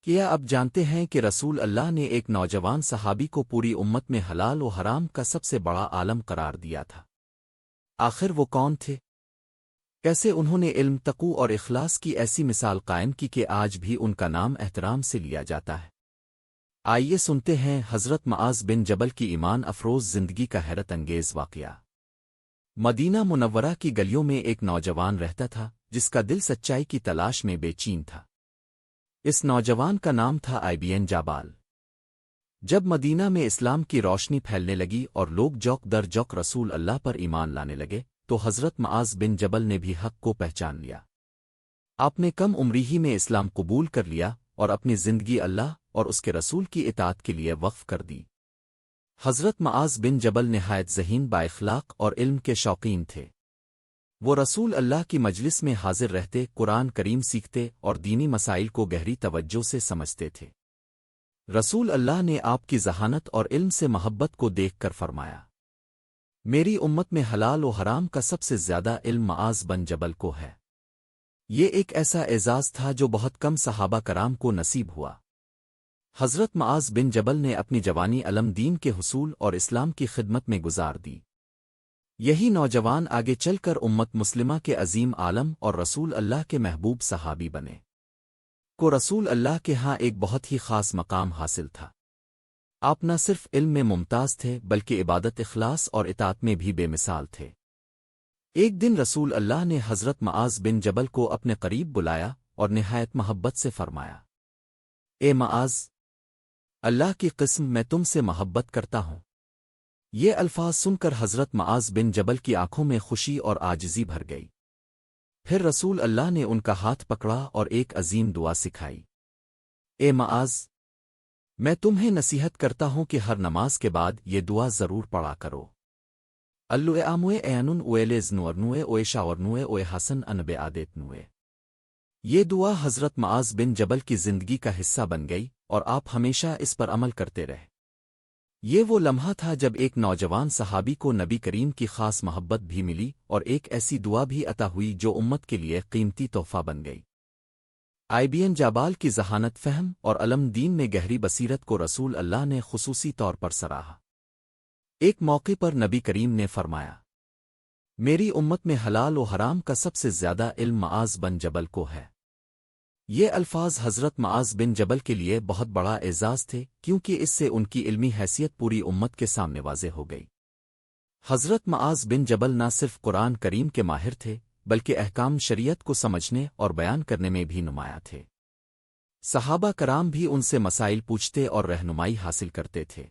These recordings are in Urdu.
کیا اب جانتے ہیں کہ رسول اللہ نے ایک نوجوان صحابی کو پوری امت میں حلال و حرام کا سب سے بڑا عالم قرار دیا تھا؟ آخر وہ کون تھے؟ کیسے انہوں نے علم، تقوی اور اخلاص کی ایسی مثال قائم کی کہ آج بھی ان کا نام احترام سے لیا جاتا ہے؟ آئیے سنتے ہیں حضرت معاذ بن جبل کی ایمان افروز زندگی کا حیرت انگیز واقعہ۔ مدینہ منورہ کی گلیوں میں ایک نوجوان رہتا تھا جس کا دل سچائی کی تلاش میں بے چین تھا۔ اس نوجوان کا نام تھا بن جبل۔ جب مدینہ میں اسلام کی روشنی پھیلنے لگی اور لوگ جوق در جوق رسول اللہ پر ایمان لانے لگے تو حضرت معاذ بن جبل نے بھی حق کو پہچان لیا۔ آپ نے کم عمری ہی میں اسلام قبول کر لیا اور اپنی زندگی اللہ اور اس کے رسول کی اطاعت کے لیے وقف کر دی۔ حضرت معاذ بن جبل نہایت ذہین، بااخلاق اور علم کے شوقین تھے۔ وہ رسول اللہ کی مجلس میں حاضر رہتے، قرآن کریم سیکھتے اور دینی مسائل کو گہری توجہ سے سمجھتے تھے۔ رسول اللہ نے آپ کی ذہانت اور علم سے محبت کو دیکھ کر فرمایا، میری امت میں حلال و حرام کا سب سے زیادہ علم معاذ بن جبل کو ہے۔ یہ ایک ایسا اعزاز تھا جو بہت کم صحابہ کرام کو نصیب ہوا۔ حضرت معاذ بن جبل نے اپنی جوانی علم دین کے حصول اور اسلام کی خدمت میں گزار دی۔ یہی نوجوان آگے چل کر امت مسلمہ کے عظیم عالم اور رسول اللہ کے محبوب صحابی بنے۔ کو رسول اللہ کے ہاں ایک بہت ہی خاص مقام حاصل تھا۔ آپ نہ صرف علم میں ممتاز تھے بلکہ عبادت، اخلاص اور اطاعت میں بھی بے مثال تھے۔ ایک دن رسول اللہ نے حضرت معاذ بن جبل کو اپنے قریب بلایا اور نہایت محبت سے فرمایا، اے معاذ، اللہ کی قسم میں تم سے محبت کرتا ہوں۔ یہ الفاظ سن کر حضرت معاذ بن جبل کی آنکھوں میں خوشی اور عاجزی بھر گئی۔ پھر رسول اللہ نے ان کا ہاتھ پکڑا اور ایک عظیم دعا سکھائی، اے معاذ، میں تمہیں نصیحت کرتا ہوں کہ ہر نماز کے بعد یہ دعا ضرور پڑھا کرو۔ اللّٰہ اعنن اویلز نورنوے اوے شاورنوے اوے حسن انبے عادت نوے۔ یہ دعا حضرت معاذ بن جبل کی زندگی کا حصہ بن گئی اور آپ ہمیشہ اس پر عمل کرتے رہے۔ یہ وہ لمحہ تھا جب ایک نوجوان صحابی کو نبی کریم کی خاص محبت بھی ملی اور ایک ایسی دعا بھی عطا ہوئی جو امت کے لیے قیمتی تحفہ بن گئی۔ بن جبل کی ذہانت، فہم اور علم دین میں گہری بصیرت کو رسول اللہ نے خصوصی طور پر سراہا۔ ایک موقع پر نبی کریم نے فرمایا، میری امت میں حلال و حرام کا سب سے زیادہ علم معاذ بن جبل کو ہے۔ یہ الفاظ حضرت معاذ بن جبل کے لیے بہت بڑا اعزاز تھے کیونکہ اس سے ان کی علمی حیثیت پوری امت کے سامنے واضح ہو گئی۔ حضرت معاذ بن جبل نہ صرف قرآن کریم کے ماہر تھے بلکہ احکام شریعت کو سمجھنے اور بیان کرنے میں بھی نمایاں تھے۔ صحابہ کرام بھی ان سے مسائل پوچھتے اور رہنمائی حاصل کرتے تھے۔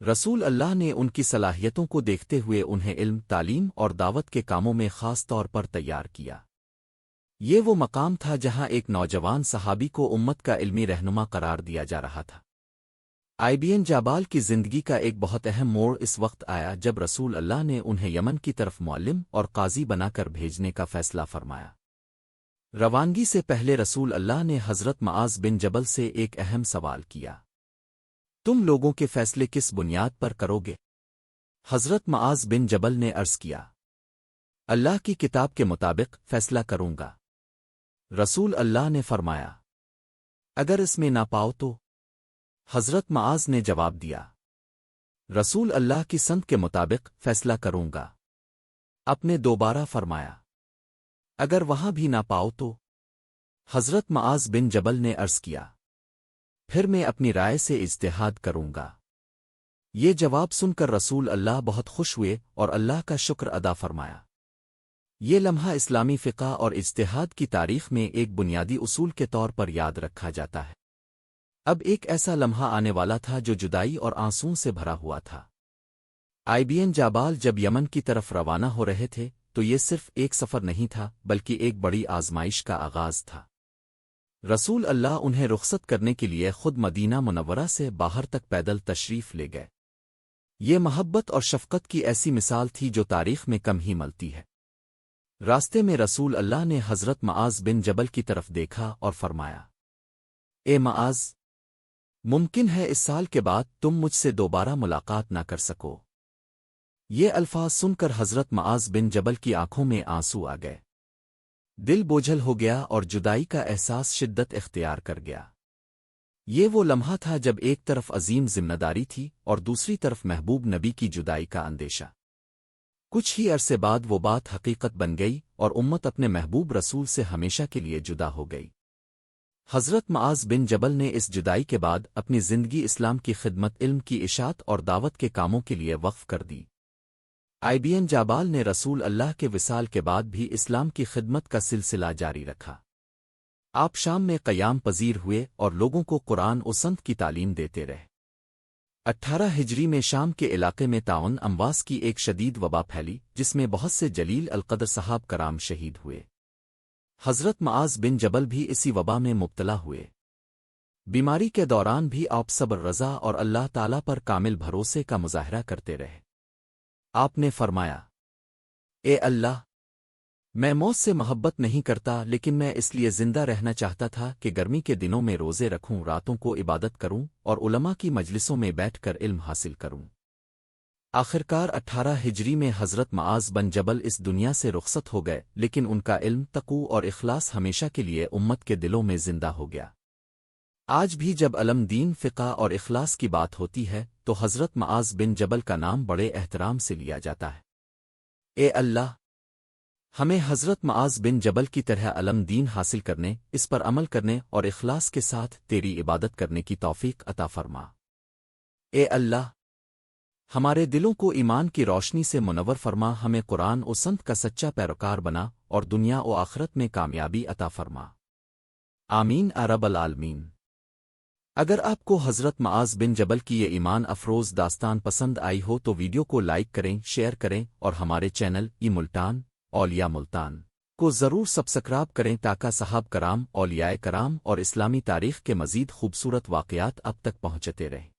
رسول اللہ نے ان کی صلاحیتوں کو دیکھتے ہوئے انہیں علم، تعلیم اور دعوت کے کاموں میں خاص طور پر تیار کیا۔ یہ وہ مقام تھا جہاں ایک نوجوان صحابی کو امت کا علمی رہنما قرار دیا جا رہا تھا۔ بن جبل کی زندگی کا ایک بہت اہم موڑ اس وقت آیا جب رسول اللہ نے انہیں یمن کی طرف معلم اور قاضی بنا کر بھیجنے کا فیصلہ فرمایا۔ روانگی سے پہلے رسول اللہ نے حضرت معاذ بن جبل سے ایک اہم سوال کیا، تم لوگوں کے فیصلے کس بنیاد پر کرو گے؟ حضرت معاذ بن جبل نے عرض کیا، اللہ کی کتاب کے مطابق فیصلہ کروں گا۔ رسول اللہ نے فرمایا، اگر اس میں نہ پاؤ تو؟ حضرت معاذ نے جواب دیا، رسول اللہ کی سنت کے مطابق فیصلہ کروں گا۔ اپنے دوبارہ فرمایا، اگر وہاں بھی نہ پاؤ تو؟ حضرت معاذ بن جبل نے عرض کیا، پھر میں اپنی رائے سے اجتہاد کروں گا۔ یہ جواب سن کر رسول اللہ بہت خوش ہوئے اور اللہ کا شکر ادا فرمایا۔ یہ لمحہ اسلامی فقہ اور اجتہاد کی تاریخ میں ایک بنیادی اصول کے طور پر یاد رکھا جاتا ہے۔ اب ایک ایسا لمحہ آنے والا تھا جو جدائی اور آنسوں سے بھرا ہوا تھا۔ بن جبل جب یمن کی طرف روانہ ہو رہے تھے تو یہ صرف ایک سفر نہیں تھا بلکہ ایک بڑی آزمائش کا آغاز تھا۔ رسول اللہ انہیں رخصت کرنے کے لیے خود مدینہ منورہ سے باہر تک پیدل تشریف لے گئے۔ یہ محبت اور شفقت کی ایسی مثال تھی جو تاریخ میں کم ہی ملتی ہے۔ راستے میں رسول اللہ نے حضرت معاذ بن جبل کی طرف دیکھا اور فرمایا، اے معاذ، ممکن ہے اس سال کے بعد تم مجھ سے دوبارہ ملاقات نہ کر سکو۔ یہ الفاظ سن کر حضرت معاذ بن جبل کی آنکھوں میں آنسو آ گئے۔ دل بوجھل ہو گیا اور جدائی کا احساس شدت اختیار کر گیا۔ یہ وہ لمحہ تھا جب ایک طرف عظیم ذمہ داری تھی اور دوسری طرف محبوب نبی کی جدائی کا اندیشہ۔ کچھ ہی عرصے بعد وہ بات حقیقت بن گئی اور امت اپنے محبوب رسول سے ہمیشہ کے لیے جدا ہو گئی۔ حضرت معاذ بن جبل نے اس جدائی کے بعد اپنی زندگی اسلام کی خدمت، علم کی اشاعت اور دعوت کے کاموں کے لیے وقف کر دی۔ بن جابال نے رسول اللہ کے وصال کے بعد بھی اسلام کی خدمت کا سلسلہ جاری رکھا۔ آپ شام میں قیام پذیر ہوئے اور لوگوں کو قرآن و سنت کی تعلیم دیتے رہے۔ 18 ہجری میں شام کے علاقے میں طاعون امواس کی ایک شدید وبا پھیلی جس میں بہت سے جلیل القدر صحاب کرام شہید ہوئے۔ حضرت معاذ بن جبل بھی اسی وبا میں مبتلا ہوئے۔ بیماری کے دوران بھی آپ صبر، رضا اور اللہ تعالیٰ پر کامل بھروسے کا مظاہرہ کرتے رہے۔ آپ نے فرمایا، اے اللہ، میں موت سے محبت نہیں کرتا، لیکن میں اس لیے زندہ رہنا چاہتا تھا کہ گرمی کے دنوں میں روزے رکھوں، راتوں کو عبادت کروں اور علماء کی مجلسوں میں بیٹھ کر علم حاصل کروں۔ آخرکار 18 ہجری میں حضرت معاذ بن جبل اس دنیا سے رخصت ہو گئے، لیکن ان کا علم، تقوی اور اخلاص ہمیشہ کے لیے امت کے دلوں میں زندہ ہو گیا۔ آج بھی جب علم، دین، فقہ اور اخلاص کی بات ہوتی ہے تو حضرت معاذ بن جبل کا نام بڑے احترام سے لیا جاتا ہے۔ اے اللہ، ہمیں حضرت معاذ بن جبل کی طرح علم، دین حاصل کرنے، اس پر عمل کرنے اور اخلاص کے ساتھ تیری عبادت کرنے کی توفیق عطا فرما۔ اے اللہ، ہمارے دلوں کو ایمان کی روشنی سے منور فرما، ہمیں قرآن و سنت کا سچا پیروکار بنا اور دنیا و آخرت میں کامیابی عطا فرما۔ آمین رب العالمین۔ اگر آپ کو حضرت معاذ بن جبل کی یہ ایمان افروز داستان پسند آئی ہو تو ویڈیو کو لائک کریں، شیئر کریں اور ہمارے چینل ملتان اولیاء ملتان کو ضرور سبسکرائب کریں تاکہ صحاب کرام، اولیاء کرام اور اسلامی تاریخ کے مزید خوبصورت واقعات اب تک پہنچتے رہیں۔